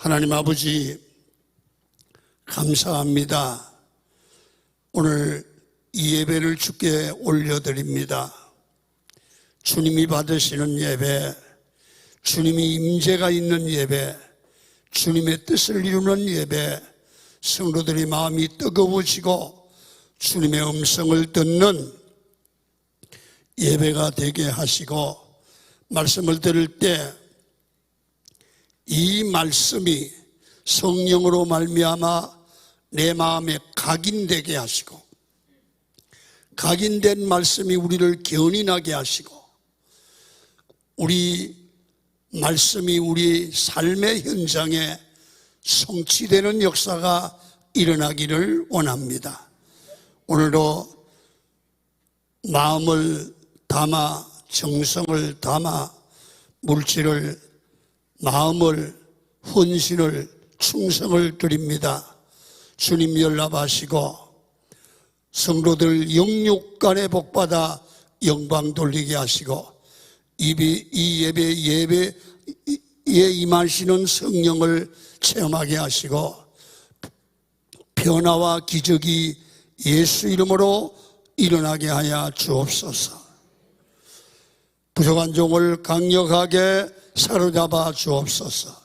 하나님 아버지 감사합니다. 오늘 이 예배를 주께 올려드립니다. 주님이 받으시는 예배, 주님이 임재가 있는 예배, 주님의 뜻을 이루는 예배, 성도들이 마음이 뜨거워지고 주님의 음성을 듣는 예배가 되게 하시고, 말씀을 들을 때 이 말씀이 성령으로 말미암아 내 마음에 각인되게 하시고, 각인된 말씀이 우리를 견인하게 하시고, 우리 말씀이 우리 삶의 현장에 성취되는 역사가 일어나기를 원합니다. 오늘도 마음을 담아, 정성을 담아, 물질을, 마음을, 헌신을, 충성을 드립니다. 주님 연락하시고 성도들 영육간에 복받아 영광 돌리게 하시고, 이 예배에 임하시는 성령을 체험하게 하시고, 변화와 기적이 예수 이름으로 일어나게 하여 주옵소서. 부족한 종을 강력하게 사로잡아 주옵소서.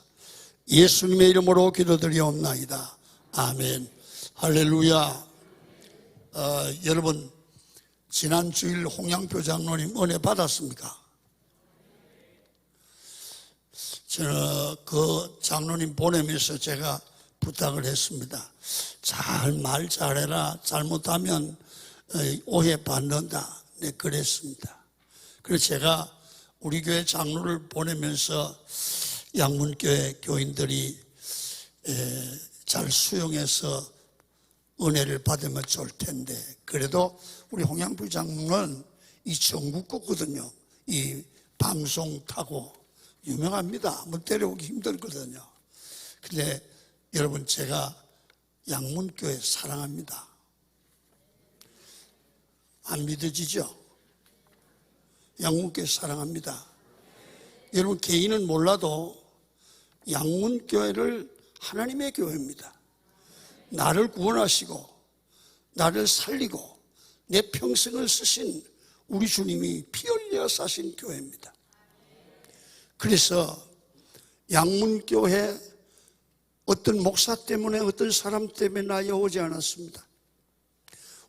예수님의 이름으로 기도드리옵나이다. 아멘. 할렐루야. 여러분, 지난 주일 홍양표 장로님 은혜 받았습니까? 저는 그 장로님 보내면서 제가 부탁을 했습니다. 말 잘해라. 잘못하면 오해받는다. 네, 그랬습니다. 그래서 제가 우리 교회 장로를 보내면서 양문교회 교인들이 잘 수용해서 은혜를 받으면 좋을 텐데, 그래도 우리 홍양표 장로는 이 전국구거든요. 이 방송 타고 유명합니다. 한번 데려오기 힘들거든요. 근데 여러분, 제가 양문교회 사랑합니다. 안 믿어지죠? 양문교회 사랑합니다. 여러분, 개인은 몰라도 양문교회를 하나님의 교회입니다. 나를 구원하시고 나를 살리고 내 평생을 쓰신 우리 주님이 피 흘려 사신 교회입니다. 그래서 양문교회 어떤 목사 때문에, 어떤 사람 때문에 나에 오지 않았습니다.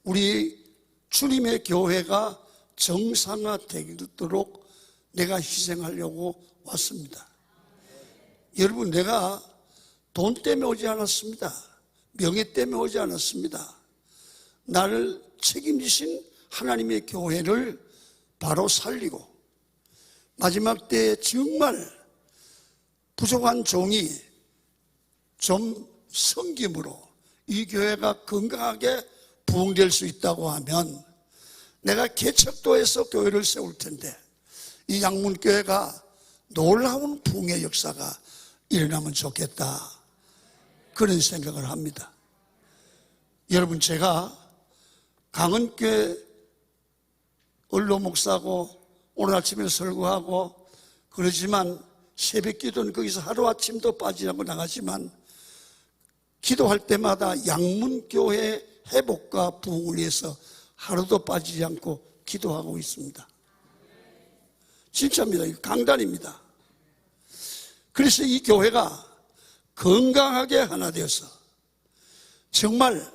우리 주님의 교회가 정상화되도록 내가 희생하려고 왔습니다. 여러분, 내가 돈 때문에 오지 않았습니다. 명예 때문에 오지 않았습니다. 나를 책임지신 하나님의 교회를 바로 살리고, 마지막 때에 정말 부족한 종이 좀 섬김으로 이 교회가 건강하게 부흥될 수 있다고 하면 내가 개척도에서 교회를 세울 텐데, 이 양문교회가 놀라운 부흥의 역사가 일어나면 좋겠다, 그런 생각을 합니다. 여러분, 제가 강은교회 원로 목사고 오늘 아침에 설교하고 그러지만, 새벽 기도는 거기서 하루아침도 빠지지 않고 나가지만, 기도할 때마다 양문교회 회복과 부흥을 위해서 하루도 빠지지 않고 기도하고 있습니다. 진짜입니다. 이거 강단입니다. 그래서 이 교회가 건강하게 하나 되어서 정말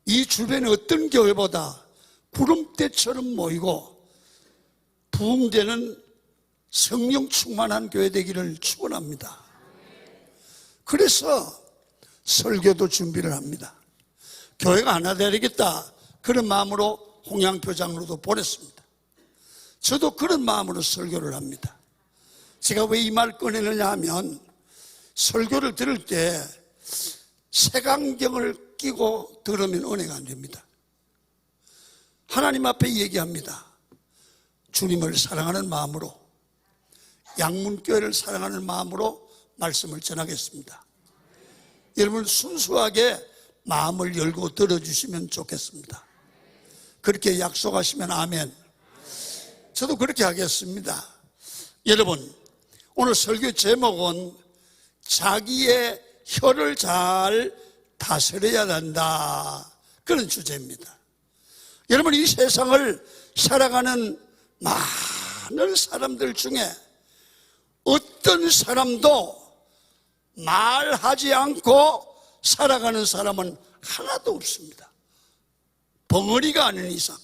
이 주변의 어떤 교회보다 구름대처럼 모이고 부흥되는 성령 충만한 교회 되기를 축원합니다. 그래서 설교도 준비를 합니다. 교회가 하나 되겠다, 그런 마음으로 홍양표 장로도 보냈습니다. 저도 그런 마음으로 설교를 합니다. 제가 왜 이 말 꺼내느냐 하면, 설교를 들을 때 색안경을 끼고 들으면 은혜가 안 됩니다. 하나님 앞에 얘기합니다. 주님을 사랑하는 마음으로, 양문교회를 사랑하는 마음으로 말씀을 전하겠습니다. 여러분, 순수하게 마음을 열고 들어주시면 좋겠습니다. 그렇게 약속하시면 아멘. 저도 그렇게 하겠습니다. 여러분, 오늘 설교 제목은 자기의 혀를 잘 다스려야 한다. 그런 주제입니다. 여러분, 이 세상을 살아가는 많은 사람들 중에 어떤 사람도 말하지 않고 살아가는 사람은 하나도 없습니다. 벙어리가 아닌 이상.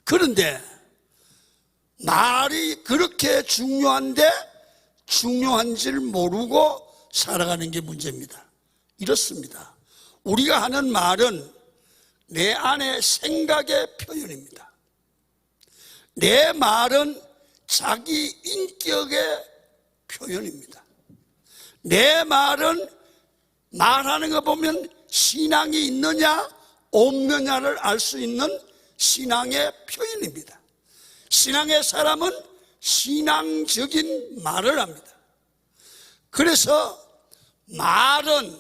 그런데 말이 그렇게 중요한데 중요한 줄 모르고 살아가는 게 문제입니다. 이렇습니다. 우리가 하는 말은 내 안의 생각의 표현입니다. 내 말은 자기 인격의 표현입니다. 내 말은 말하는 거 보면 신앙이 있느냐 없느냐를 알 수 있는 신앙의 표현입니다. 신앙의 사람은 신앙적인 말을 합니다. 그래서 말은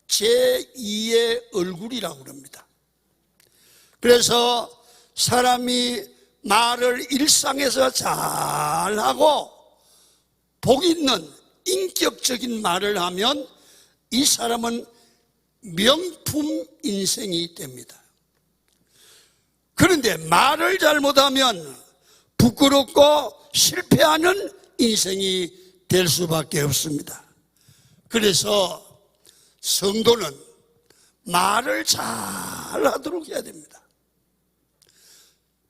제2의 얼굴이라고 합니다. 그래서 사람이 말을 일상에서 잘하고 복 있는 인격적인 말을 하면 이 사람은 명품 인생이 됩니다. 그런데 말을 잘못하면 부끄럽고 실패하는 인생이 될 수밖에 없습니다. 그래서 성도는 말을 잘 하도록 해야 됩니다.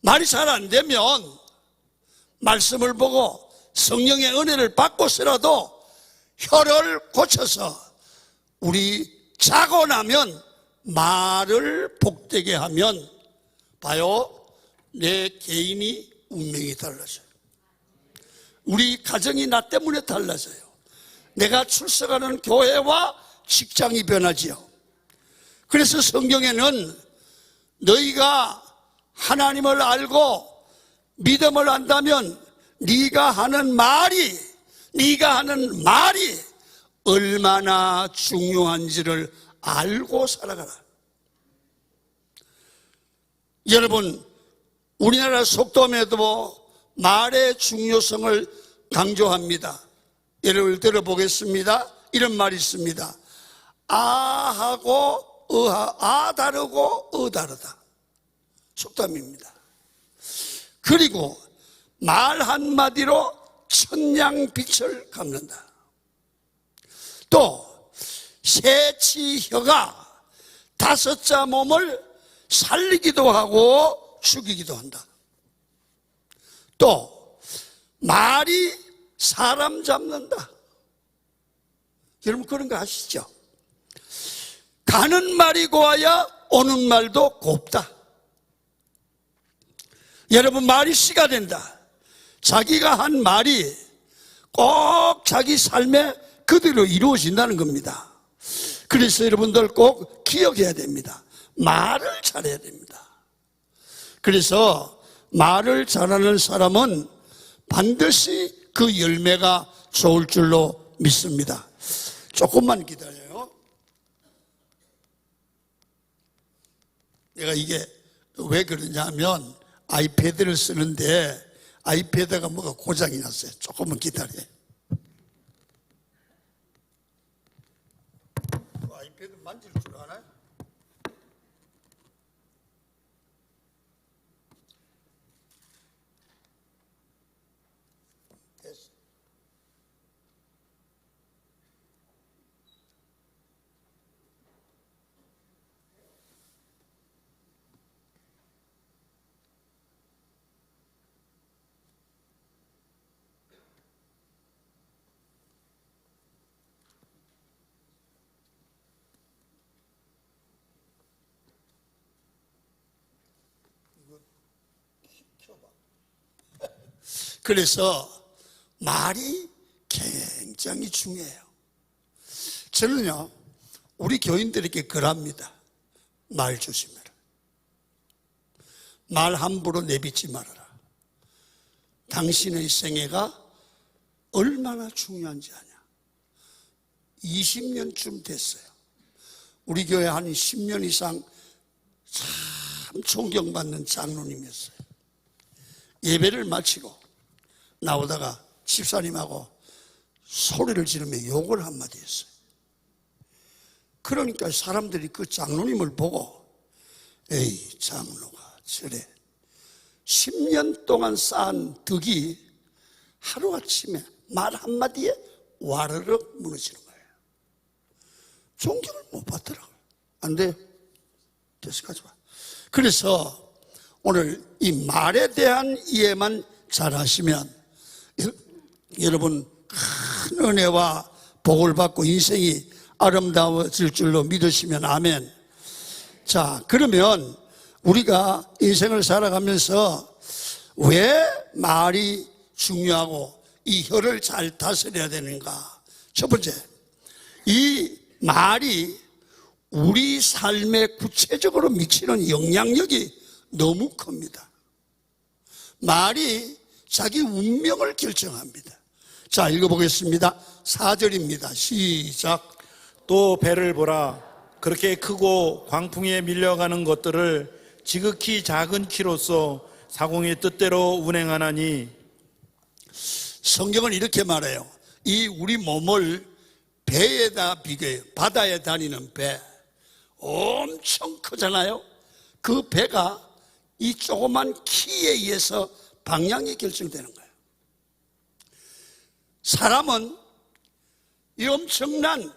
말이 잘 안 되면 말씀을 보고 성령의 은혜를 받고서라도 혀를 고쳐서 우리 자고 나면 말을 복되게 하면 봐요, 내 개인이 운명이 달라져요. 우리 가정이 나 때문에 달라져요. 내가 출석하는 교회와 직장이 변하지요. 그래서 성경에는 너희가 하나님을 알고 믿음을 안다면 네가 하는 말이 얼마나 중요한지를 알고 살아가라. 여러분, 우리나라 속담에도 말의 중요성을 강조합니다. 예를 들어보겠습니다. 이런 말이 있습니다. 아하고 아 다르고 다르다. 속담입니다. 그리고 말 한마디로 천냥빛을 갚는다. 또 새치혀가 다섯자 몸을 살리기도 하고 죽이기도 한다. 또 말이 사람 잡는다. 여러분 그런 거 아시죠? 가는 말이 고와야 오는 말도 곱다. 여러분 말이 씨가 된다. 자기가 한 말이 꼭 자기 삶에 그대로 이루어진다는 겁니다. 그래서 여러분들 꼭 기억해야 됩니다. 말을 잘해야 됩니다. 그래서 말을 잘하는 사람은 반드시 그 열매가 좋을 줄로 믿습니다. 조금만 기다려요. 내가 이게 왜 그러냐면 아이패드를 쓰는데 아이패드가 뭐가 고장이 났어요. 조금만 기다려요. 아이패드 만질 줄 아나요? 됐어. 그래서 말이 굉장히 중요해요. 저는요 우리 교인들에게 그럽니다. 말 조심해라. 말 함부로 내뱉지 말아라. 당신의 생애가 얼마나 중요한지 아냐. 20년쯤 됐어요. 우리 교회 한 10년 이상 참 존경받는 장로님이었어요. 예배를 마치고 나오다가 집사님하고 소리를 지르며 욕을 한마디 했어요. 그러니까 사람들이 그 장로님을 보고 에이 장로가 저래 10년 동안 쌓은 덕이 하루아침에 말 한마디에 와르륵 무너지는 거예요. 존경을 못 받더라고요. 안 돼요. 계속 가져와. 그래서 오늘 이 말에 대한 이해만 잘 하시면 여러분 큰 은혜와 복을 받고 인생이 아름다워질 줄로 믿으시면 아멘. 자, 그러면 우리가 인생을 살아가면서 왜 말이 중요하고 이 혀를 잘 다스려야 되는가? 첫 번째, 이 말이 우리 삶에 구체적으로 미치는 영향력이 너무 큽니다. 말이 자기 운명을 결정합니다. 자, 읽어보겠습니다. 4절입니다. 시작. 또 배를 보라. 그렇게 크고 광풍에 밀려가는 것들을 지극히 작은 키로서 사공의 뜻대로 운행하나니. 성경은 이렇게 말해요. 이 우리 몸을 배에다 비교해요. 바다에 다니는 배 엄청 크잖아요. 그 배가 이 조그만 키에 의해서 방향이 결정되는 거예요. 사람은 이 엄청난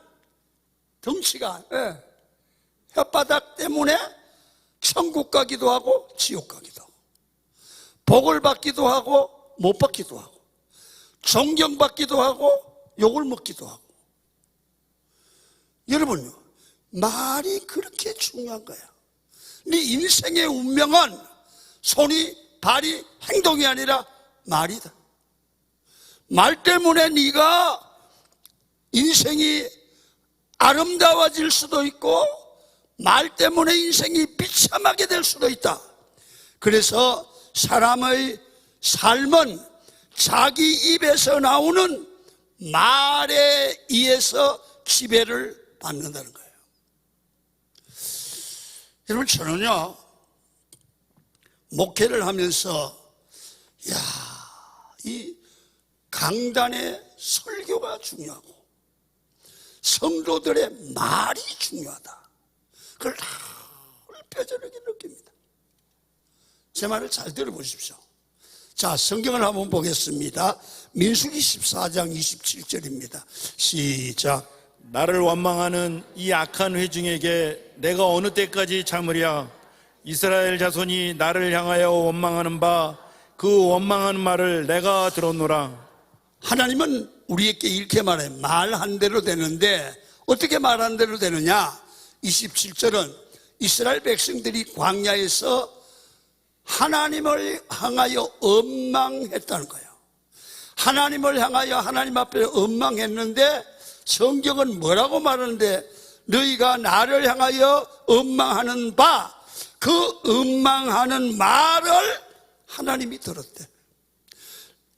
덩치가 혓바닥 때문에 천국 가기도 하고 지옥 가기도 하고 복을 받기도 하고 못 받기도 하고 존경받기도 하고 욕을 먹기도 하고. 여러분요, 말이 그렇게 중요한 거야. 네 인생의 운명은 손이 발이 행동이 아니라 말이다. 말 때문에 네가 인생이 아름다워질 수도 있고 말 때문에 인생이 비참하게 될 수도 있다. 그래서 사람의 삶은 자기 입에서 나오는 말에 의해서 지배를 받는다는 거예요. 여러분, 저는요 목회를 하면서 이 강단의 설교가 중요하고 성도들의 말이 중요하다. 그걸 다 뼈저리게 느낍니다. 제 말을 잘 들어보십시오. 자, 성경을 한번 보겠습니다. 민수기 14장 27절입니다. 시작. 나를 원망하는 이 악한 회중에게 내가 어느 때까지 참으랴. 이스라엘 자손이 나를 향하여 원망하는 바 그 원망하는 말을 내가 들었노라. 하나님은 우리에게 이렇게 말해. 말한 대로 되는데 어떻게 말한 대로 되느냐? 27절은 이스라엘 백성들이 광야에서 하나님을 향하여 원망했다는 거예요. 하나님을 향하여 하나님 앞에 원망했는데 성경은 뭐라고 말하는데 너희가 나를 향하여 원망하는 바 그 원망하는 말을 하나님이 들었대.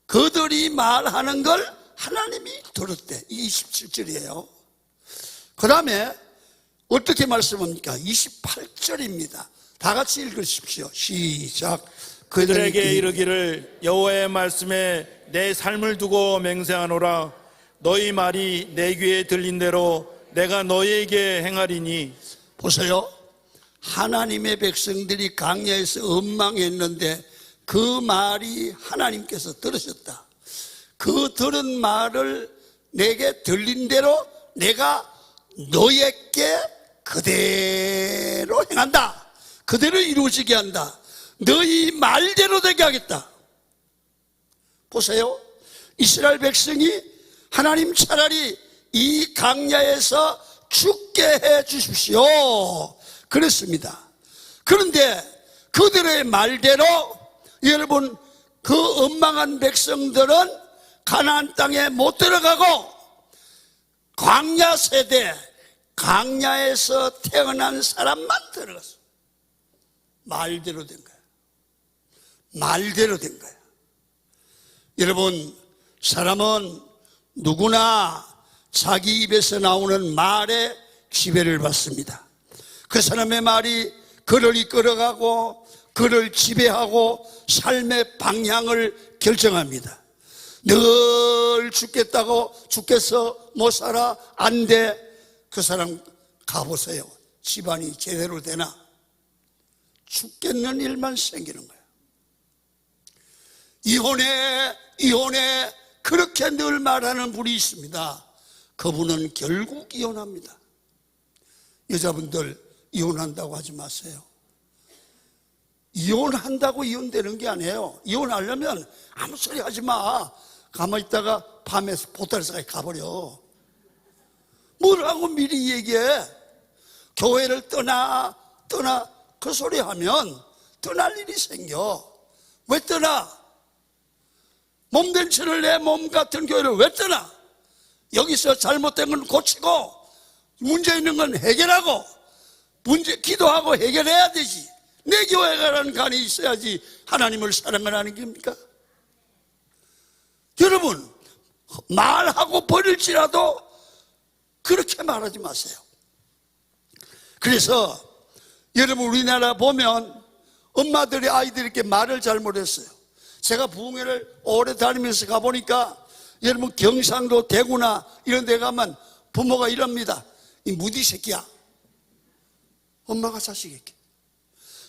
그들이 말하는 걸 하나님이 들었대. 이 27절이에요. 그 다음에 어떻게 말씀합니까? 28절입니다. 다 같이 읽으십시오. 시작. 그들에게 이르기를 여호와의 말씀에 내 삶을 두고 맹세하노라. 너희 말이 내 귀에 들린 대로 내가 너희에게 행하리니. 보세요. 하나님의 백성들이 광야에서 원망했는데 그 말이 하나님께서 들으셨다. 그 들은 말을 내게 들린 대로 내가 너에게 그대로 행한다. 그대로 이루어지게 한다. 너희 말대로 되게 하겠다. 보세요. 이스라엘 백성이 하나님 차라리 이 광야에서 죽게 해 주십시오. 그랬습니다. 그런데 그들의 말대로 여러분 그 원망한 백성들은 가나안 땅에 못 들어가고 광야 세대, 광야에서 태어난 사람만 들어갔어. 말대로 된 거야. 말대로 된 거야. 여러분, 사람은 누구나 자기 입에서 나오는 말에 지배를 받습니다. 그 사람의 말이 그를 이끌어가고 그를 지배하고 삶의 방향을 결정합니다. 늘 죽겠다고 죽겠어 못 살아 안 돼. 그 사람 가보세요. 집안이 제대로 되나? 죽겠는 일만 생기는 거예요. 이혼해 그렇게 늘 말하는 분이 있습니다. 그분은 결국 이혼합니다. 여자분들 이혼한다고 하지 마세요. 이혼한다고 이혼되는 게 아니에요. 이혼하려면 아무 소리 하지 마. 가만히 있다가 밤에 보따리싸게 가버려. 뭘 하고 미리 얘기해. 교회를 떠나 그 소리 하면 떠날 일이 생겨. 왜 떠나? 몸된 채를 내 몸 같은 교회를 왜 떠나? 여기서 잘못된 건 고치고 문제 있는 건 해결하고 기도하고 해결해야 되지. 내 교회가라는 간이 있어야지 하나님을 사랑하는 겁니까? 여러분, 말하고 버릴지라도 그렇게 말하지 마세요. 그래서 여러분, 우리나라 보면 엄마들이 아이들에게 말을 잘못했어요. 제가 부흥회를 오래 다니면서 가보니까 여러분, 경상도 대구나 이런 데 가면 부모가 이럽니다. 이 무디 새끼야. 엄마가 자식에게.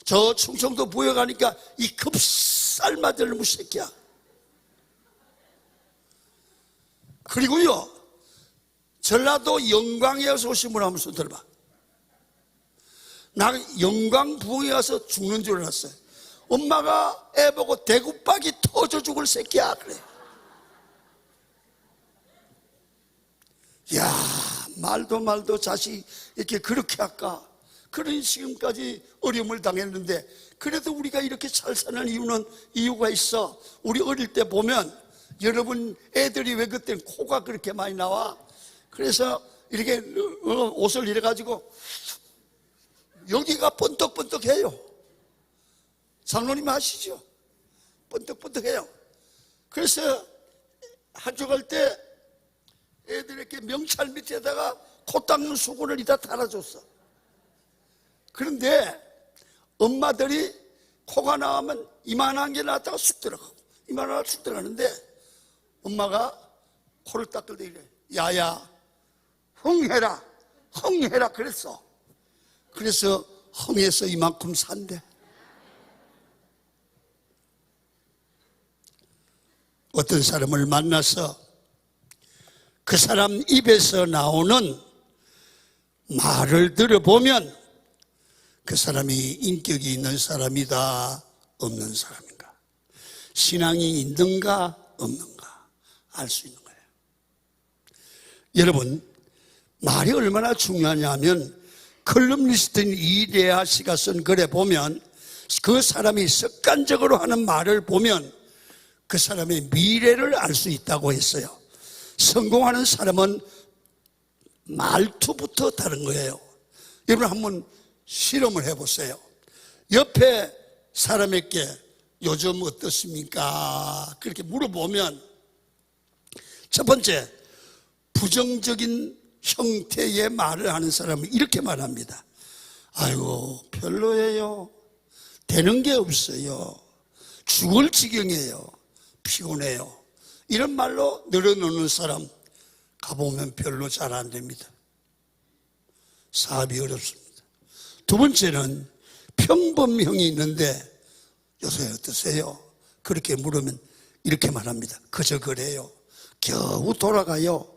저 충청도 부여 가니까 이 급살맞을 놈의 새끼야. 그리고요, 전라도 영광에서 오신 분 한번 손 들어봐. 나 영광 부흥에 가서 죽는 줄 알았어요. 엄마가 애 보고 대구박이 터져 죽을 새끼야 그래. 야, 말도 자식 이렇게 그렇게 할까? 그런 지금까지 어려움을 당했는데 그래도 우리가 이렇게 잘 사는 이유가 있어. 우리 어릴 때 보면 여러분 애들이 왜 그때 코가 그렇게 많이 나와? 그래서 이렇게 옷을 이래가지고 여기가 번떡번떡해요. 장로님 아시죠? 번떡번떡해요. 그래서 학교 갈 때 애들에게 명찰 밑에다가 코 닦는 수건을 이다 달아줬어. 그런데 엄마들이 코가 나오면 이만한 게 나왔다가 쑥 들어가고 이만한 게 쑥 들어가는데 엄마가 코를 닦을 때 이래. 야야, 흥해라 그랬어. 그래서 흥해서 이만큼 산대. 어떤 사람을 만나서 그 사람 입에서 나오는 말을 들어보면 그 사람이 인격이 있는 사람이다, 없는 사람인가, 신앙이 있는가 없는가 알 수 있는 거예요. 여러분, 말이 얼마나 중요하냐면 컬럼니스트인 이레아 씨가 쓴 글에 보면 그 사람이 습관적으로 하는 말을 보면 그 사람의 미래를 알 수 있다고 했어요. 성공하는 사람은 말투부터 다른 거예요. 여러분 한번 실험을 해보세요. 옆에 사람에게 요즘 어떻습니까? 그렇게 물어보면 첫 번째, 부정적인 형태의 말을 하는 사람은 이렇게 말합니다. 아이고 별로예요. 되는 게 없어요. 죽을 지경이에요. 피곤해요. 이런 말로 늘어놓는 사람 가보면 별로 잘 안 됩니다. 사업이 어렵습니다. 두 번째는 평범형이 있는데 요새 어떠세요? 그렇게 물으면 이렇게 말합니다. 그저 그래요. 겨우 돌아가요.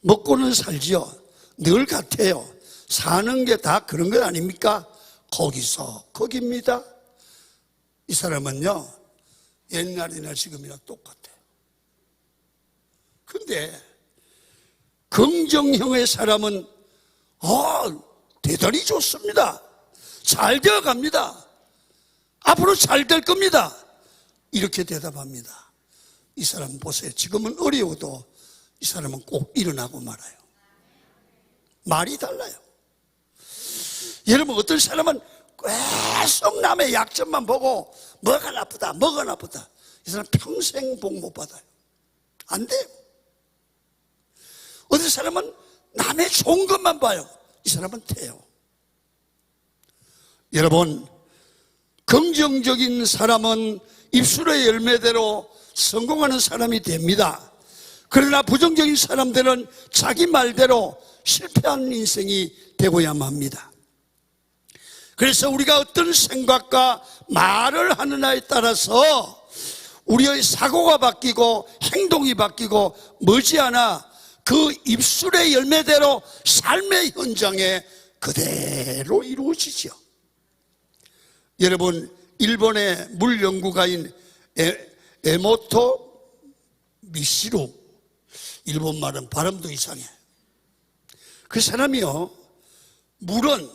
먹고는 살지요. 늘 같아요. 사는 게 다 그런 것 아닙니까? 거기서 거기입니다. 이 사람은요, 옛날이나 지금이나 똑같아요. 근데 긍정형의 사람은 대단히 좋습니다. 잘 되어 갑니다. 앞으로 잘 될 겁니다. 이렇게 대답합니다. 이 사람 보세요. 지금은 어려워도 이 사람은 꼭 일어나고 말아요. 말이 달라요. 여러분, 어떤 사람은 계속 남의 약점만 보고 뭐가 나쁘다. 이 사람 평생 복 못 받아요. 안 돼요. 어떤 사람은 남의 좋은 것만 봐요. 이 사람은 돼요. 여러분, 긍정적인 사람은 입술의 열매대로 성공하는 사람이 됩니다. 그러나 부정적인 사람들은 자기 말대로 실패하는 인생이 되고야만 합니다. 그래서 우리가 어떤 생각과 말을 하느냐에 따라서 우리의 사고가 바뀌고 행동이 바뀌고 머지않아 그 입술의 열매대로 삶의 현장에 그대로 이루어지죠. 여러분, 일본의 물 연구가인 에모토 미시루, 일본 말은 발음도 이상해. 그 사람이요, 물은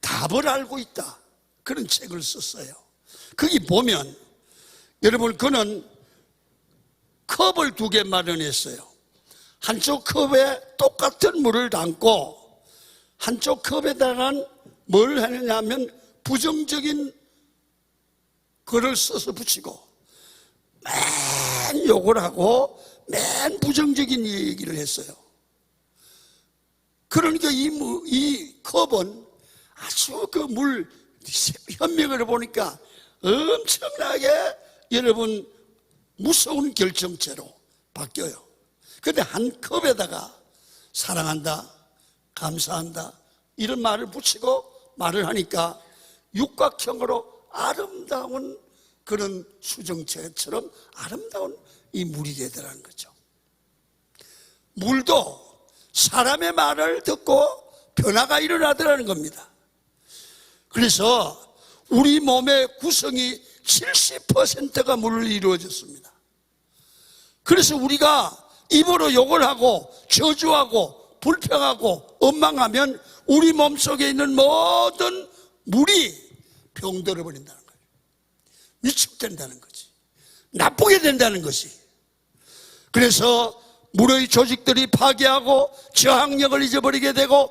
답을 알고 있다, 그런 책을 썼어요. 거기 보면 여러분, 그는 컵을 2개 마련했어요. 한쪽 컵에 똑같은 물을 담고 한쪽 컵에다가 뭘 하느냐면 부정적인 글을 써서 붙이고 맨 욕을 하고 맨 부정적인 얘기를 했어요. 그러니까 이 컵은 아주 그 물 현명을 보니까 엄청나게 여러분 무서운 결정체로 바뀌어요. 그런데 한 컵에다가 사랑한다, 감사한다 이런 말을 붙이고 말을 하니까 육각형으로 아름다운 그런 수정체처럼 아름다운 이 물이 되더라는 거죠. 물도 사람의 말을 듣고 변화가 일어나더라는 겁니다. 그래서 우리 몸의 구성이 70%가 물로 이루어졌습니다. 그래서 우리가 입으로 욕을 하고 저주하고 불평하고 원망하면 우리 몸속에 있는 모든 물이 병들어 버린다는 거예요. 위축된다는 거지. 나쁘게 된다는 것이. 그래서 물의 조직들이 파괴하고 저항력을 잊어버리게 되고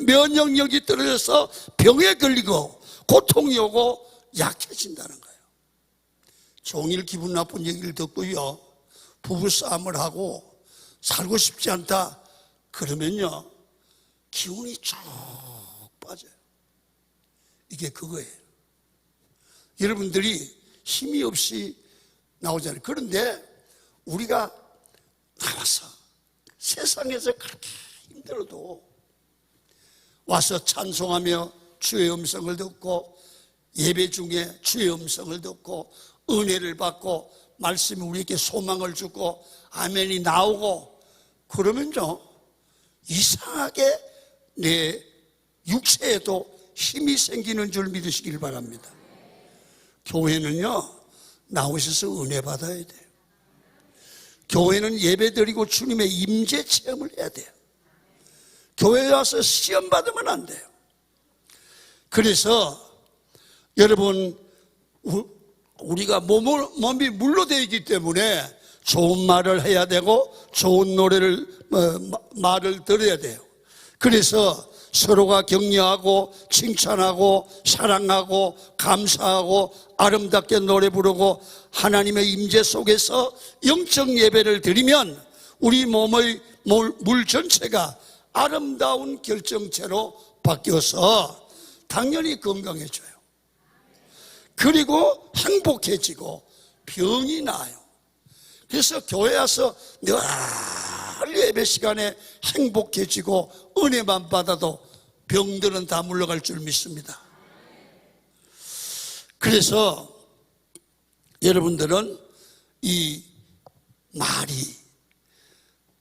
면역력이 떨어져서 병에 걸리고 고통이 오고 약해진다는 거예요. 종일 기분 나쁜 얘기를 듣고요, 부부싸움을 하고 살고 싶지 않다 그러면요 기운이 쭉 빠져요. 이게 그거예요. 여러분들이 힘이 없이 나오잖아요. 그런데 우리가 나와서 세상에서 그렇게 힘들어도 와서 찬송하며 주의 음성을 듣고 예배 중에 주의 음성을 듣고 은혜를 받고 말씀이 우리에게 소망을 주고 아멘이 나오고 그러면요 이상하게 내 육체에도 힘이 생기는 줄 믿으시길 바랍니다. 교회는요 나오셔서 은혜 받아야 돼요. 교회는 예배 드리고 주님의 임재 체험을 해야 돼요. 교회에 와서 시험 받으면 안 돼요. 그래서 여러분 우리가 몸이 물로 되어 있기 때문에 좋은 말을 해야 되고 좋은 노래를 말을 들어야 돼요. 그래서 서로가 격려하고 칭찬하고 사랑하고 감사하고 아름답게 노래 부르고 하나님의 임재 속에서 영적 예배를 드리면 우리 몸의 물 전체가 아름다운 결정체로 바뀌어서 당연히 건강해져요. 그리고 행복해지고 병이 나요. 그래서 교회 와서 늘 예배 시간에 행복해지고 은혜만 받아도 병들은 다 물러갈 줄 믿습니다. 그래서 여러분들은 이 말이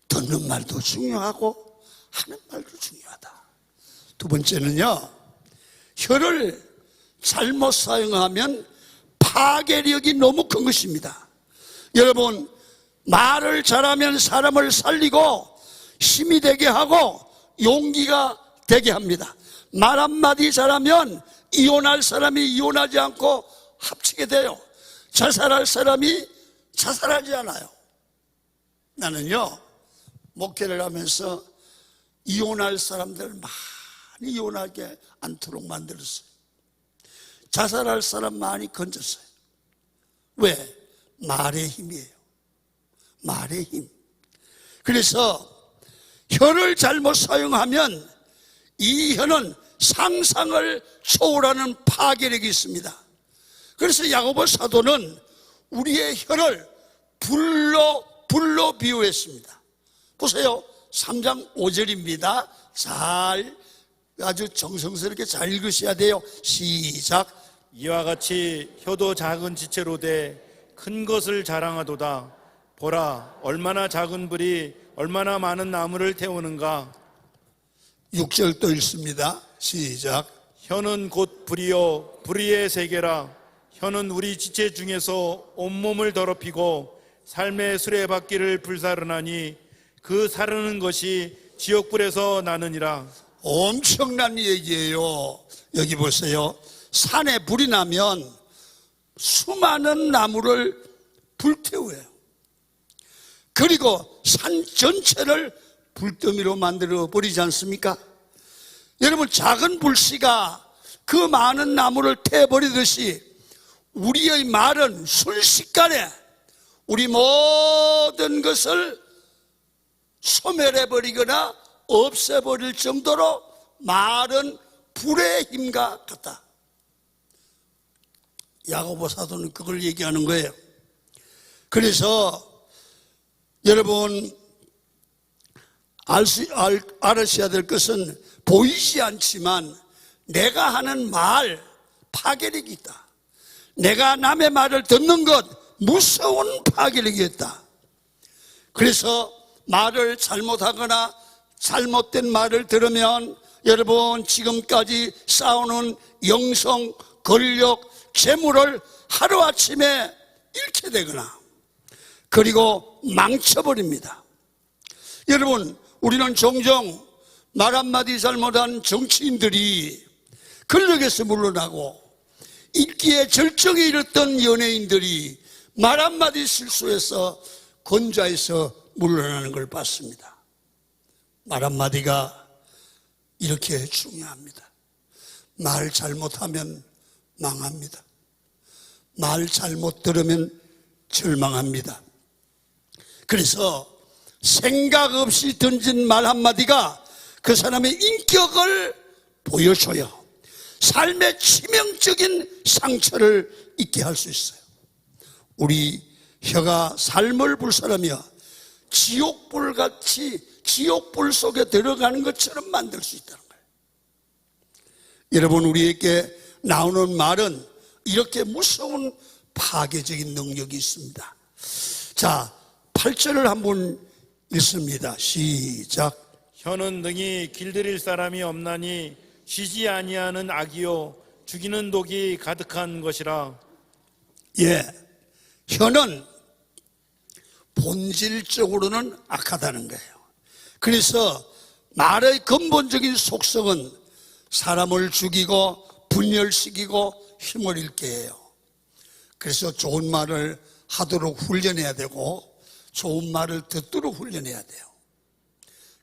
듣는 말도 중요하고 하는 말도 중요하다. 두 번째는요, 혀를 잘못 사용하면 파괴력이 너무 큰 것입니다. 여러분, 말을 잘하면 사람을 살리고 힘이 되게 하고 용기가 되게 합니다. 말 한마디 잘하면 이혼할 사람이 이혼하지 않고 합치게 돼요. 자살할 사람이 자살하지 않아요. 나는요 목회를 하면서 이혼할 사람들 많이 이혼하게 않도록 만들었어요. 자살할 사람 많이 건졌어요. 왜? 말의 힘이에요. 말의 힘. 그래서 혀를 잘못 사용하면 이 혀는 상상을 초월하는 파괴력이 있습니다. 그래서 야고보 사도는 우리의 혀를 불로 비유했습니다. 보세요. 3장 5절입니다. 아주 정성스럽게 잘 읽으셔야 돼요. 시작. 이와 같이 혀도 작은 지체로 돼 큰 것을 자랑하도다. 보라, 얼마나 작은 불이 얼마나 많은 나무를 태우는가. 6절 또 읽습니다. 시작. 혀는 곧 불이요 불의의 세계라. 혀는 우리 지체 중에서 온몸을 더럽히고 삶의 수레바퀴를 불사르나니 그 사르는 것이 지옥불에서 나느니라. 엄청난 얘기예요. 여기 보세요. 산에 불이 나면 수많은 나무를 불태워요. 그리고 산 전체를 불더미로 만들어 버리지 않습니까? 여러분, 작은 불씨가 그 많은 나무를 태워버리듯이 우리의 말은 순식간에 우리 모든 것을 소멸해버리거나 없애버릴 정도로 말은 불의 힘과 같다. 야고보 사도는 그걸 얘기하는 거예요. 그래서 여러분 알으셔야 될 것은 보이지 않지만 내가 하는 말 파괴력이 있다. 내가 남의 말을 듣는 것 무서운 파괴력이 있다. 그래서 말을 잘못하거나 잘못된 말을 들으면 여러분 지금까지 쌓아오는 영성, 권력, 재물을 하루아침에 잃게 되거나 그리고 망쳐버립니다. 여러분, 우리는 종종 말 한마디 잘못한 정치인들이 권력에서 물러나고 인기의 절정에 이르렀던 연예인들이 말 한마디 실수해서 권좌에서 물러나는 걸 봤습니다. 말 한마디가 이렇게 중요합니다. 말 잘못하면 망합니다. 말 잘못 들으면 절망합니다. 그래서 생각 없이 던진 말 한마디가 그 사람의 인격을 보여줘요. 삶의 치명적인 상처를 입게 할 수 있어요. 우리 혀가 삶을 불사르며 지옥불같이 지옥불 속에 들어가는 것처럼 만들 수 있다는 거예요. 여러분, 우리에게 나오는 말은 이렇게 무서운 파괴적인 능력이 있습니다. 자, 8절을 한번 읽습니다. 시작. 혀는 능히 길들일 사람이 없나니 쉬지 아니하는 악이요 죽이는 독이 가득한 것이라. 예, 혀는 본질적으로는 악하다는 거예요. 그래서 말의 근본적인 속성은 사람을 죽이고 분열시키고 힘을 잃게 해요. 그래서 좋은 말을 하도록 훈련해야 되고 좋은 말을 듣도록 훈련해야 돼요.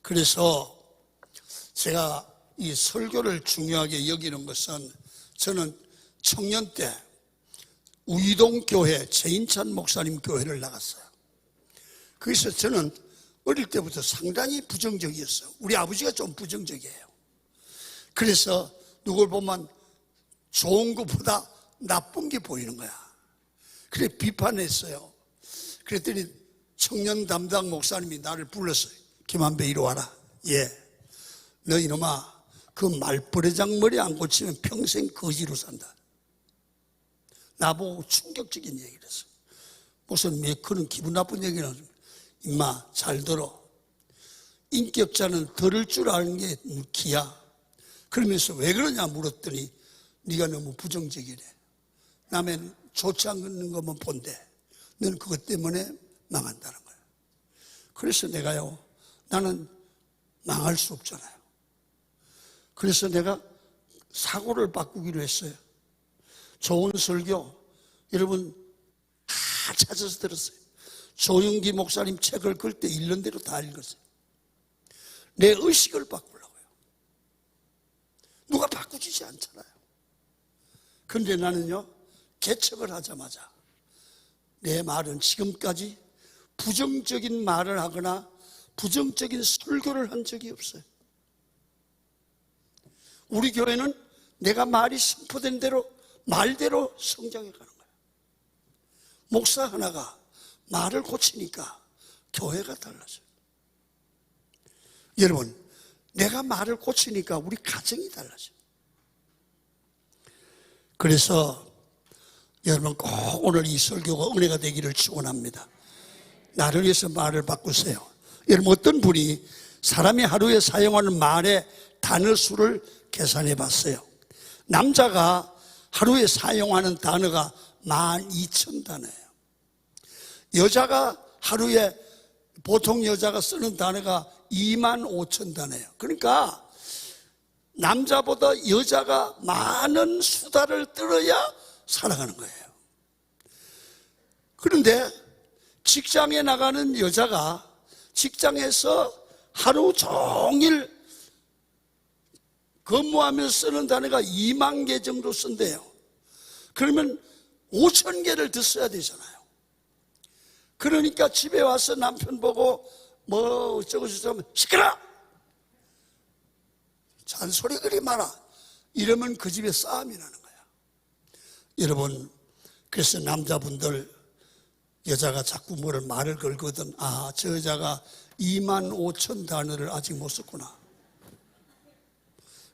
그래서 제가 이 설교를 중요하게 여기는 것은 저는 청년 때 우이동교회 최인찬 목사님 교회를 나갔어요. 그래서 저는 어릴 때부터 상당히 부정적이었어요. 우리 아버지가 좀 부정적이에요. 그래서 누굴 보면 좋은 것보다 나쁜 게 보이는 거야. 그래 비판했어요. 그랬더니 청년 담당 목사님이 나를 불렀어요. 김한배 이리 와라. 예, 너 이놈아 그 말버레장 머리 안 고치면 평생 거지로 산다. 나보고 충격적인 얘기를 했어요. 무슨 그런 기분 나쁜 얘기를 하죠. 임마 잘 들어. 인격자는 들을 줄 아는 게 기야. 그러면서 왜 그러냐 물었더니 네가 너무 부정적이래. 남의 좋지 않는 것만 본대. 너는 그것 때문에 망한다는 거야. 그래서 내가요, 나는 망할 수 없잖아요. 그래서 내가 사고를 바꾸기로 했어요. 좋은 설교 여러분 다 찾아서 들었어요. 조영기 목사님 책을 끌 때 읽는 대로 다 읽었어요. 내 의식을 바꾸려고요. 누가 바꾸지지 않잖아요. 그런데 나는요, 개척을 하자마자 내 말은 지금까지 부정적인 말을 하거나 부정적인 설교를 한 적이 없어요. 우리 교회는 내가 말이 선포된 대로 말대로 성장해 가는 거예요. 목사 하나가 말을 고치니까 교회가 달라져요. 여러분, 내가 말을 고치니까 우리 가정이 달라져요. 그래서 여러분 꼭 오늘 이 설교가 은혜가 되기를 축원합니다. 나를 위해서 말을 바꾸세요. 여러분, 어떤 분이 사람이 하루에 사용하는 말의 단어 수를 계산해 봤어요. 남자가 하루에 사용하는 단어가 12,000단어예요. 여자가 하루에 보통 여자가 쓰는 단어가 25,000단어예요. 그러니까 남자보다 여자가 많은 수다를 떨어야 살아가는 거예요. 그런데 직장에 나가는 여자가 직장에서 하루 종일 근무하면서 쓰는 단어가 2만 개 정도 쓴대요. 그러면 5,000개를 더 써야 되잖아요. 그러니까 집에 와서 남편 보고 뭐 어쩌고 저쩌고 시끄러! 잔소리 그리 마라. 이러면 그 집에 싸움이 나는 거야. 여러분, 그래서 남자분들 여자가 자꾸 뭐를 말을 걸거든. 아, 저 여자가 25,000단어를 아직 못 썼구나.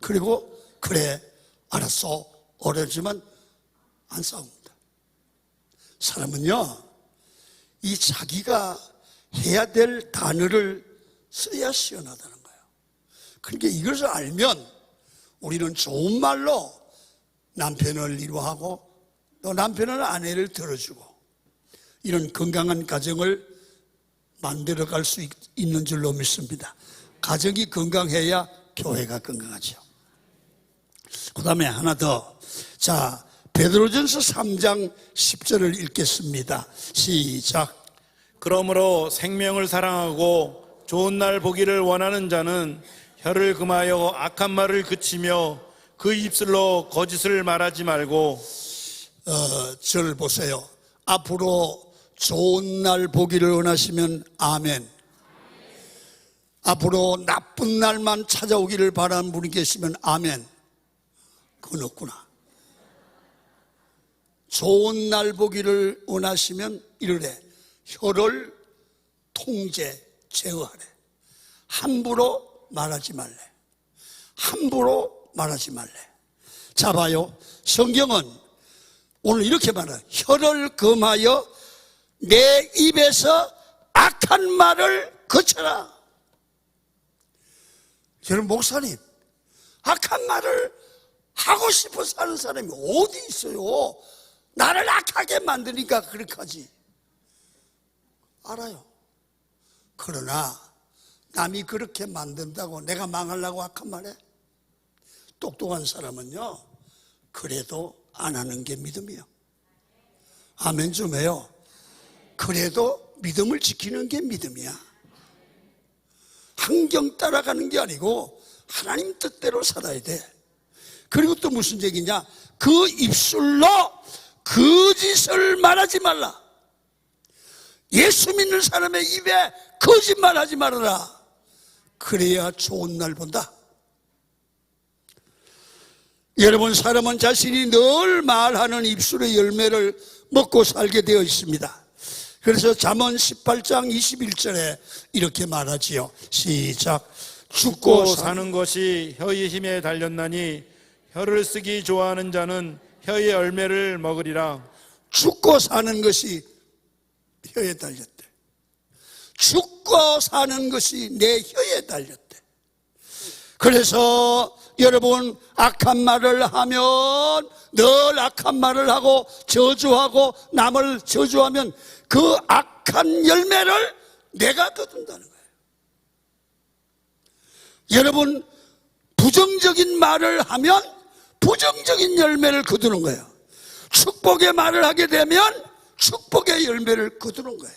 그리고 그래 알았어 어렵지만 안 싸웁니다. 사람은요, 이 자기가 해야 될 단어를 써야 시원하다는 거예요. 그러니까 이것을 알면 우리는 좋은 말로 남편을 위로하고 또 남편은 아내를 들어주고 이런 건강한 가정을 만들어갈 수 있는 줄로 믿습니다. 가정이 건강해야 교회가 건강하죠. 그 다음에 하나 더. 자, 베드로전서 3장 10절을 읽겠습니다. 시작. 그러므로 생명을 사랑하고 좋은 날 보기를 원하는 자는 혀를 금하여 악한 말을 그치며 그 입술로 거짓을 말하지 말고. 저를 보세요. 앞으로 좋은 날 보기를 원하시면 아멘. 앞으로 나쁜 날만 찾아오기를 바라는 분이 계시면 아멘. 그건 없구나. 좋은 날 보기를 원하시면 이르래. 혀를 통제, 제어하래. 함부로 말하지 말래. 함부로 말하지 말래. 자, 봐요. 성경은 오늘 이렇게 말해요. 혀를 금하여 내 입에서 악한 말을 거쳐라. 여러분, 목사님, 악한 말을 하고 싶어서 하는 사람이 어디 있어요? 나를 악하게 만드니까 그렇게 하지. 알아요. 그러나 남이 그렇게 만든다고 내가 망하려고 악한 말해? 똑똑한 사람은요, 그래도 안 하는 게 믿음이요. 아멘 좀 해요. 그래도 믿음을 지키는 게 믿음이야. 환경 따라가는 게 아니고 하나님 뜻대로 살아야 돼. 그리고 또 무슨 얘기냐? 그 입술로 거짓을 말하지 말라. 예수 믿는 사람의 입에 거짓말하지 말아라. 그래야 좋은 날 본다. 여러분, 사람은 자신이 늘 말하는 입술의 열매를 먹고 살게 되어 있습니다. 그래서 잠언 18장 21절에 이렇게 말하지요. 시작. 죽고 사는 것이 혀의 힘에 달렸나니 혀를 쓰기 좋아하는 자는 혀의 열매를 먹으리라. 죽고 사는 것이 혀에 달렸대. 죽고 사는 것이 내 혀에 달렸대. 그래서 여러분, 악한 말을 하면 늘 악한 말을 하고 저주하고 남을 저주하면 그 악한 열매를 내가 거둔다는 거예요. 여러분, 부정적인 말을 하면 부정적인 열매를 거두는 거예요. 축복의 말을 하게 되면 축복의 열매를 거두는 거예요.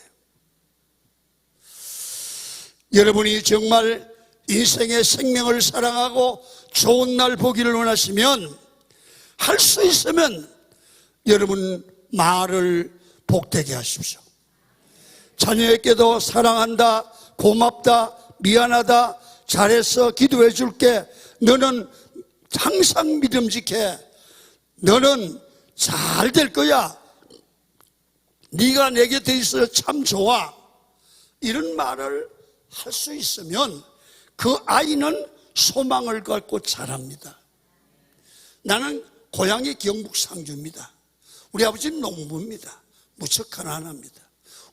여러분이 정말 인생의 생명을 사랑하고 좋은 날 보기를 원하시면 할 수 있으면 여러분 말을 복되게 하십시오. 자녀에게도 사랑한다, 고맙다, 미안하다, 잘했어, 기도해 줄게, 너는 항상 믿음직해, 너는 잘 될 거야, 네가 내 곁에 있어 참 좋아, 이런 말을 할 수 있으면 그 아이는 소망을 갖고 자랍니다. 나는 고향이 경북 상주입니다. 우리 아버지는 농부입니다. 무척 가난합니다.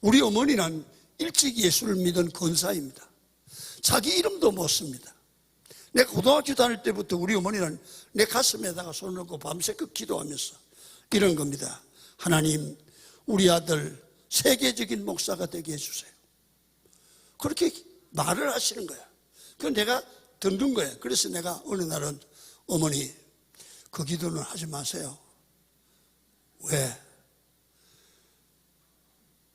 우리 어머니는 일찍 예수를 믿은 권사입니다. 자기 이름도 못 씁니다. 내가 고등학교 다닐 때부터 우리 어머니는 내 가슴에다가 손을 얹고 밤새껏 기도하면서 이런 겁니다. 하나님, 우리 아들 세계적인 목사가 되게 해주세요. 그렇게 말을 하시는 거야. 그건 내가 듣는 거야. 그래서 내가 어느 날은 어머니, 그 기도는 하지 마세요. 왜?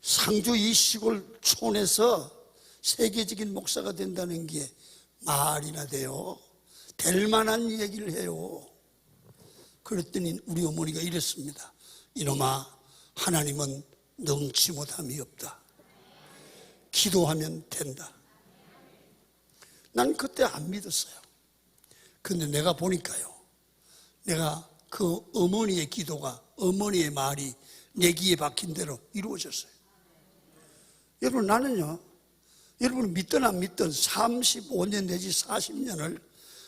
상주 이 시골 촌에서 세계적인 목사가 된다는 게 말이나 돼요? 될 만한 얘기를 해요. 그랬더니 우리 어머니가 이랬습니다. 이놈아, 하나님은 능치 못함이 없다. 기도하면 된다. 난 그때 안 믿었어요. 근데 내가 보니까요, 내가 그 어머니의 기도가, 어머니의 말이 내 귀에 박힌 대로 이루어졌어요. 여러분, 나는요, 여러분 믿든 안 믿든 35년 내지 40년을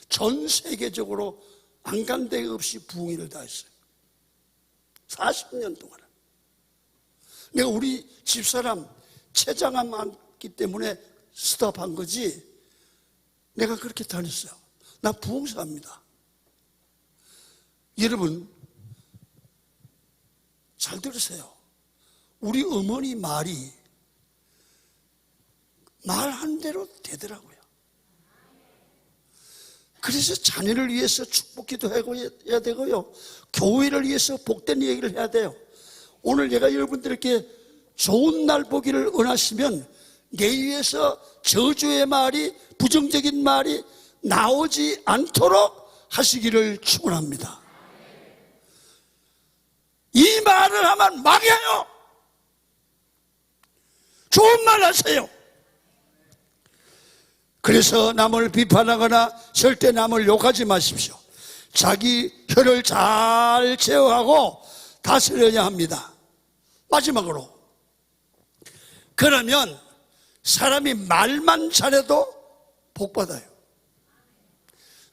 전 세계적으로 안 간 데 없이 부흥회를 다 했어요. 40년 동안. 내가 우리 집사람 췌장암 많기 때문에 스톱한 거지, 내가 그렇게 다녔어요. 나 부흥사입니다. 여러분, 잘 들으세요. 우리 어머니 말이 말한 대로 되더라고요. 그래서 자녀를 위해서 축복기도 해야 되고요, 교회를 위해서 복된 얘기를 해야 돼요. 오늘 제가 여러분들께 좋은 날 보기를 원하시면 내 위해서 저주의 말이, 부정적인 말이 나오지 않도록 하시기를 축원합니다. 이 말을 하면 망해요. 좋은 말 하세요. 그래서 남을 비판하거나 절대 남을 욕하지 마십시오. 자기 혀를 잘 제어하고 다스려야 합니다. 마지막으로, 그러면 사람이 말만 잘해도 복 받아요.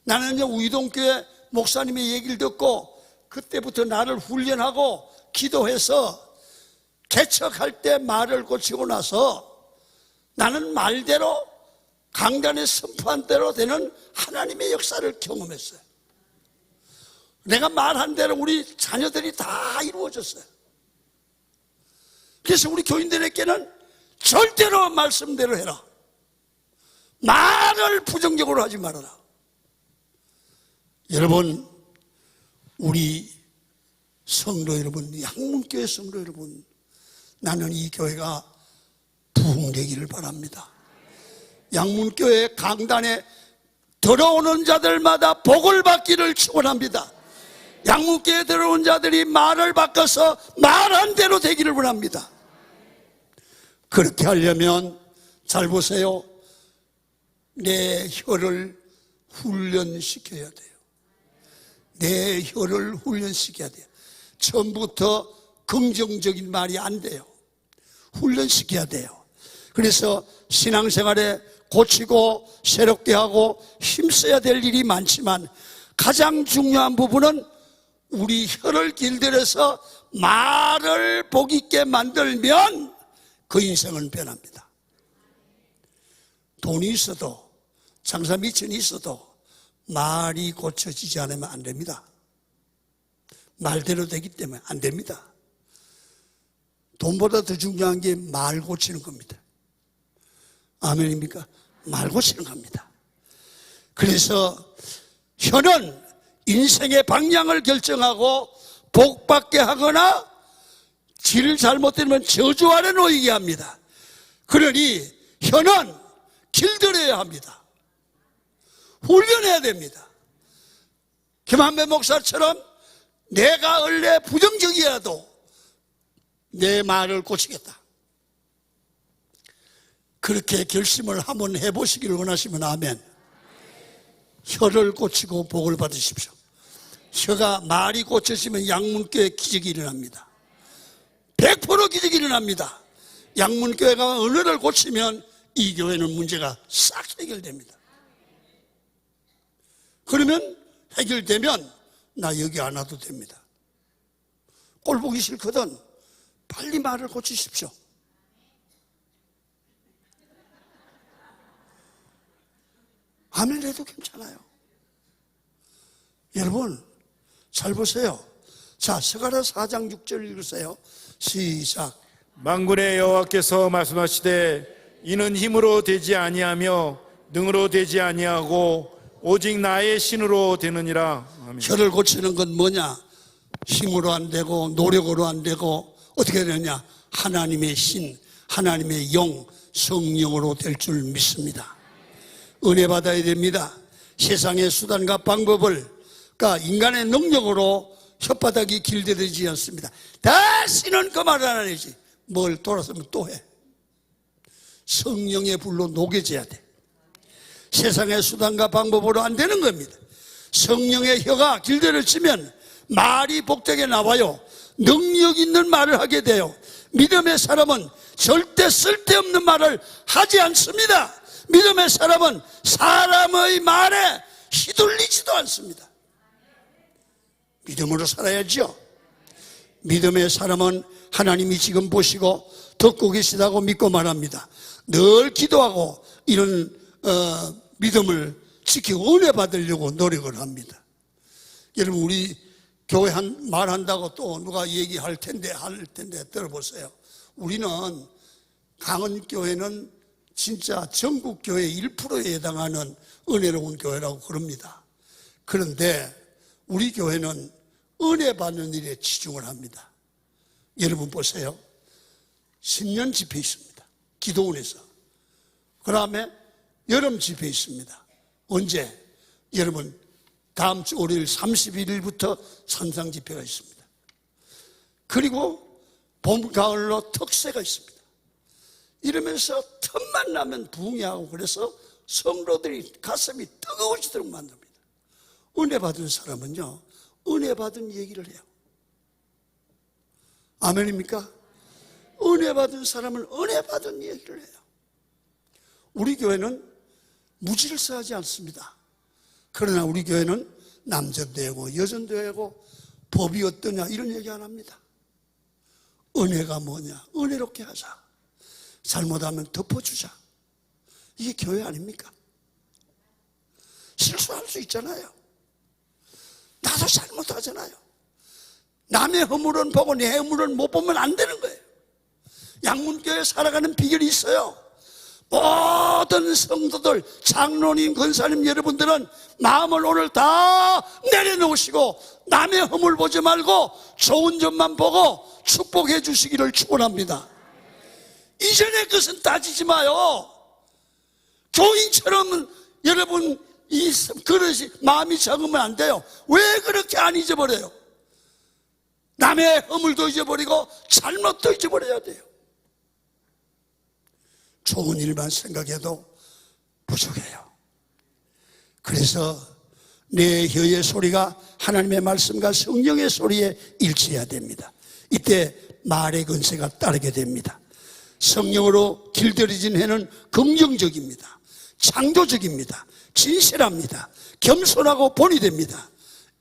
나는 우이동교회 목사님의 얘기를 듣고 그때부터 나를 훈련하고 기도해서 개척할 때 말을 고치고 나서 나는 말대로, 강단에 선포한 대로 되는 하나님의 역사를 경험했어요. 내가 말한 대로 우리 자녀들이 다 이루어졌어요. 그래서 우리 교인들에게는 절대로 말씀대로 해라. 말을 부정적으로 하지 말아라. 여러분, 우리 성도 여러분, 양문교회 성도 여러분, 나는 이 교회가 부흥되기를 바랍니다. 양문교회 강단에 들어오는 자들마다 복을 받기를 축원합니다. 양문교회에 들어온 자들이 말을 바꿔서 말한 대로 되기를 원합니다. 그렇게 하려면 잘 보세요. 내 혀를 훈련시켜야 돼요. 내 혀를 훈련시켜야 돼요. 처음부터 긍정적인 말이 안 돼요. 훈련시켜야 돼요. 그래서 신앙생활에 고치고 새롭게 하고 힘써야 될 일이 많지만 가장 중요한 부분은 우리 혀를 길들여서 말을 복 있게 만들면 그 인생은 변합니다. 돈이 있어도, 장사 미천이 있어도 말이 고쳐지지 않으면 안 됩니다. 말대로 되기 때문에 안 됩니다. 돈보다 더 중요한 게 말 고치는 겁니다. 아멘입니까? 말 고치는 겁니다. 그래서 혀는 인생의 방향을 결정하고 복받게 하거나 길을 잘못 들면 저주 아래 놓이게 합니다. 그러니 혀는 길들여야 합니다. 훈련해야 됩니다. 김한배 목사처럼 내가 원래 부정적이라도 내 말을 고치겠다, 그렇게 결심을 한번 해보시기를 원하시면 아멘. 혀를 고치고 복을 받으십시오. 혀가 말이 고쳐지면 양문교회 기적이 일어납니다. 100% 기적이 일어납니다. 양문교회가 언어를 고치면 이 교회는 문제가 싹 해결됩니다. 그러면 해결되면 나 여기 안 와도 됩니다. 꼴 보기 싫거든 빨리 말을 고치십시오. 아멘 해도 괜찮아요. 여러분 잘 보세요. 자, 스가랴 4장 6절 읽으세요. 시작. 만군의 여호와께서 말씀하시되 이는 힘으로 되지 아니하며 능으로 되지 아니하고 오직 나의 신으로 되느니라. 아멘. 혀를 고치는 건 뭐냐? 힘으로 안 되고 노력으로 안 되고 어떻게 되느냐? 하나님의 신, 하나님의 영, 성령으로 될 줄 믿습니다. 은혜 받아야 됩니다. 세상의 수단과 방법을 인간의 능력으로 혓바닥이 길들이지 않습니다. 다시는 그 말을 안 하지. 뭘 돌아서면 또 해. 성령의 불로 녹여져야 돼. 세상의 수단과 방법으로 안 되는 겁니다. 성령의 혀가 길들여지면 말이 복되게 나와요. 능력 있는 말을 하게 돼요. 믿음의 사람은 절대 쓸데없는 말을 하지 않습니다. 믿음의 사람은 사람의 말에 휘둘리지도 않습니다. 믿음으로 살아야죠. 믿음의 사람은 하나님이 지금 보시고 듣고 계시다고 믿고 말합니다. 늘 기도하고 이런 믿음을 지키고 은혜 받으려고 노력을 합니다. 여러분 우리 교회 말한다고 또 누가 얘기할 텐데 들어보세요. 우리는 강원교회는 진짜 전국교회 1%에 해당하는 은혜로운 교회라고 그럽니다. 그런데 우리 교회는 은혜 받는 일에 치중을 합니다. 여러분 보세요. 신년 집회 있습니다. 기도원에서. 그 다음에 여름 집회 있습니다. 언제? 여러분 다음 주 월요일 31일부터 산상 집회가 있습니다. 그리고 봄, 가을로 특세가 있습니다. 이러면서 틈만 나면 부흥하고 그래서 성도들이 가슴이 뜨거워지도록 만듭니다. 은혜 받은 사람은요 은혜 받은 얘기를 해요. 아멘입니까? 은혜 받은 사람은 은혜 받은 얘기를 해요. 우리 교회는 무질서하지 않습니다. 그러나 우리 교회는 남전도 하고 여전도 하고 법이 어떠냐 이런 얘기 안 합니다. 은혜가 뭐냐? 은혜롭게 하자. 잘못하면 덮어주자. 이게 교회 아닙니까? 실수할 수 있잖아요. 나도 잘못하잖아요. 남의 허물은 보고 내 허물은 못 보면 안 되는 거예요. 양문교회 살아가는 비결이 있어요. 모든 성도들, 장로님, 권사님 여러분들은 마음을 오늘 다 내려놓으시고 남의 허물 보지 말고 좋은 점만 보고 축복해 주시기를 축원합니다. 이전의 것은 따지지 마요. 교인처럼 여러분 이 그릇이 마음이 작으면 안 돼요. 왜 그렇게 안 잊어버려요? 남의 허물도 잊어버리고 잘못도 잊어버려야 돼요. 좋은 일만 생각해도 부족해요. 그래서 내 혀의 소리가 하나님의 말씀과 성령의 소리에 일치해야 됩니다. 이때 말의 권세가 따르게 됩니다. 성령으로 길들여진 해는 긍정적입니다. 창조적입니다. 진실합니다. 겸손하고 본이 됩니다.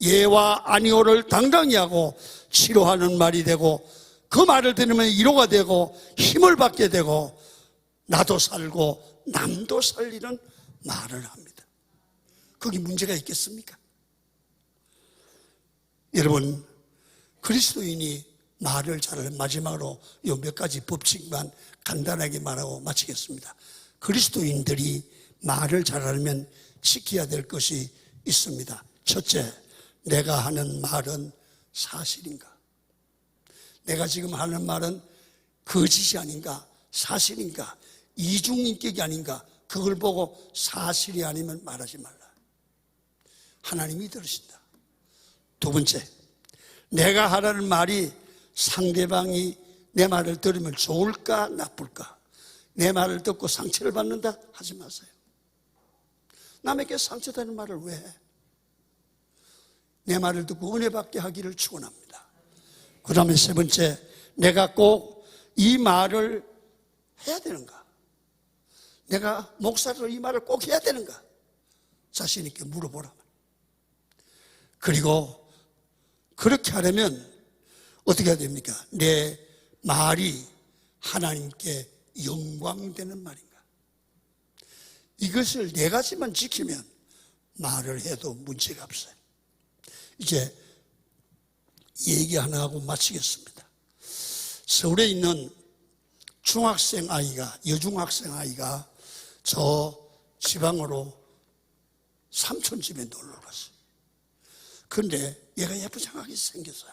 예와 아니오를 당당히 하고 치료하는 말이 되고 그 말을 들으면 위로가 되고 힘을 받게 되고 나도 살고 남도 살리는 말을 합니다. 거기 문제가 있겠습니까? 여러분 그리스도인이 말을 잘하는 마지막으로 이 몇 가지 법칙만 간단하게 말하고 마치겠습니다. 그리스도인들이 말을 잘하려면 지켜야 될 것이 있습니다. 첫째, 내가 하는 말은 사실인가? 내가 지금 하는 말은 거짓이 아닌가? 사실인가? 이중인격이 아닌가? 그걸 보고 사실이 아니면 말하지 말라. 하나님이 들으신다. 두 번째, 내가 하라는 말이 상대방이 내 말을 들으면 좋을까 나쁠까? 내 말을 듣고 상처를 받는다? 하지 마세요. 남에게 상처되는 말을 왜 해? 내 말을 듣고 은혜 받게 하기를 축원합니다. 그 다음에 세 번째, 내가 꼭 이 말을 해야 되는가? 내가 목사로 이 말을 꼭 해야 되는가? 자신 있게 물어보라. 그리고 그렇게 하려면 어떻게 해야 됩니까? 내 말이 하나님께 영광되는 말인가? 이것을 네 가지만 지키면 말을 해도 문제가 없어요. 이제 얘기 하나 하고 마치겠습니다. 서울에 있는 중학생 아이가, 여중학생 아이가 저 지방으로 삼촌 집에 놀러 갔어요. 그런데 얘가 예쁘장하게 생겼어요.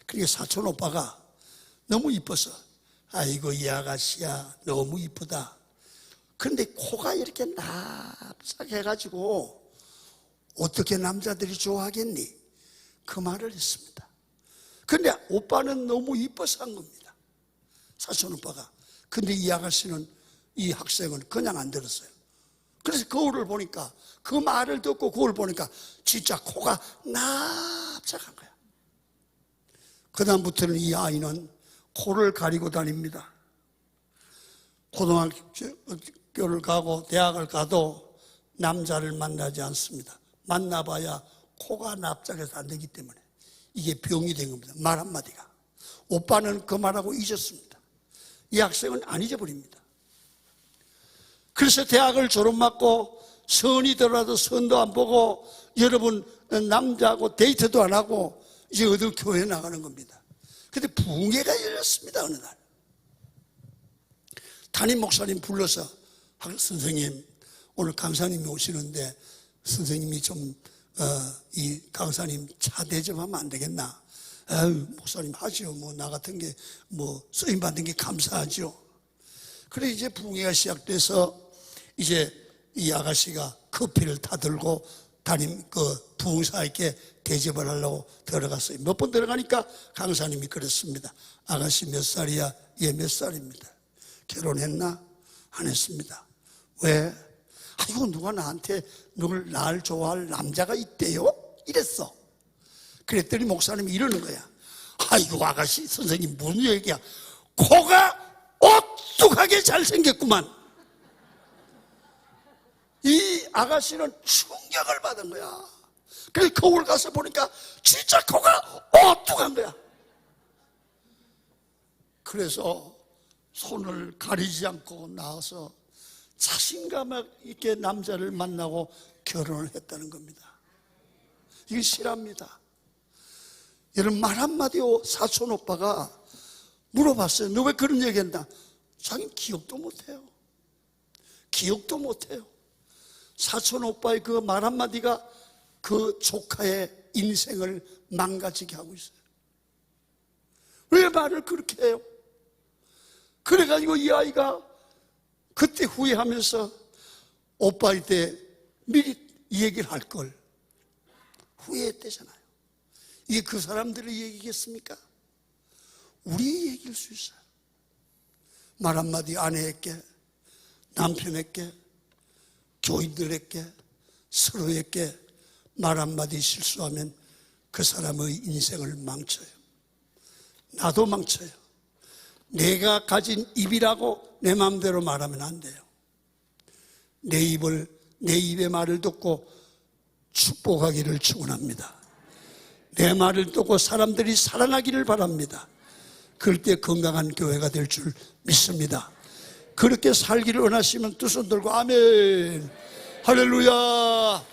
그러니까 사촌 오빠가 너무 이뻐서, 아이고 이 아가씨야 너무 이쁘다. 그런데 코가 이렇게 납작해가지고 어떻게 남자들이 좋아하겠니? 그 말을 했습니다. 그런데 오빠는 너무 이뻐서 한 겁니다. 사촌 오빠가. 근데 이 아가씨는, 이 학생은 그냥 안 들었어요. 그래서 거울을 보니까, 그 말을 듣고 거울 보니까 진짜 코가 납작한 거야. 그다음부터는 이 아이는 코를 가리고 다닙니다. 고등학교를 가고 대학을 가도 남자를 만나지 않습니다. 만나봐야 코가 납작해서 안 되기 때문에 이게 병이 된 겁니다. 말 한마디가. 오빠는 그 말하고 잊었습니다. 이 학생은 안 잊어버립니다. 그래서 대학을 졸업받고 선이 들어와도 선도 안 보고, 여러분 남자하고 데이트도 안 하고 이제 어디 교회 나가는 겁니다. 근데 붕괴가 열렸습니다. 어느 날 담임 목사님 불러서, 선생님 오늘 강사님이 오시는데 선생님이 좀 이 강사님 차 대접하면 안 되겠나? 아유, 목사님 하죠. 뭐 나 같은 게 뭐 쓰임 받는 게 감사하죠. 그래 이제 붕괴가 시작돼서 이제 이 아가씨가 커피를 타들고 담임 그 부흥사에게 대접을 하려고 들어갔어요. 몇 번 들어가니까 강사님이 그랬습니다. 아가씨 몇 살이야? 예, 몇 살입니다. 결혼했나? 안 했습니다. 왜? 아이고, 누가 나한테 날 좋아할 남자가 있대요? 이랬어. 그랬더니 목사님이 이러는 거야. 아이고, 아가씨, 선생님 무슨 얘기야? 코가 오뚝하게 잘생겼구만. 이 아가씨는 충격을 받은 거야. 그래서 거울 가서 보니까 진짜 코가 오뚝한 거야. 그래서 손을 가리지 않고 나와서 자신감 있게 남자를 만나고 결혼을 했다는 겁니다. 이게 실화입니다. 여러분, 말 한마디로 사촌 오빠가 물어봤어요. 너 왜 그런 얘기 했나? 자기는 기억도 못해요. 기억도 못해요. 사촌 오빠의 그 말 한마디가 그 조카의 인생을 망가지게 하고 있어요. 왜 말을 그렇게 해요? 그래가지고 이 아이가 그때 후회하면서 오빠일 때 미리 이 얘기를 할 걸 후회했대잖아요. 이게 그 사람들의 얘기겠습니까? 우리의 얘기일 수 있어요. 말 한마디 아내에게, 남편에게, 교인들에게, 서로에게 말 한마디 실수하면 그 사람의 인생을 망쳐요. 나도 망쳐요. 내가 가진 입이라고 내 마음대로 말하면 안 돼요. 내 입의 말을 듣고 축복하기를 축원합니다. 내 말을 듣고 사람들이 살아나기를 바랍니다. 그럴 때 건강한 교회가 될 줄 믿습니다. 그렇게 살기를 원하시면 두 손 들고 아멘, 할렐루야.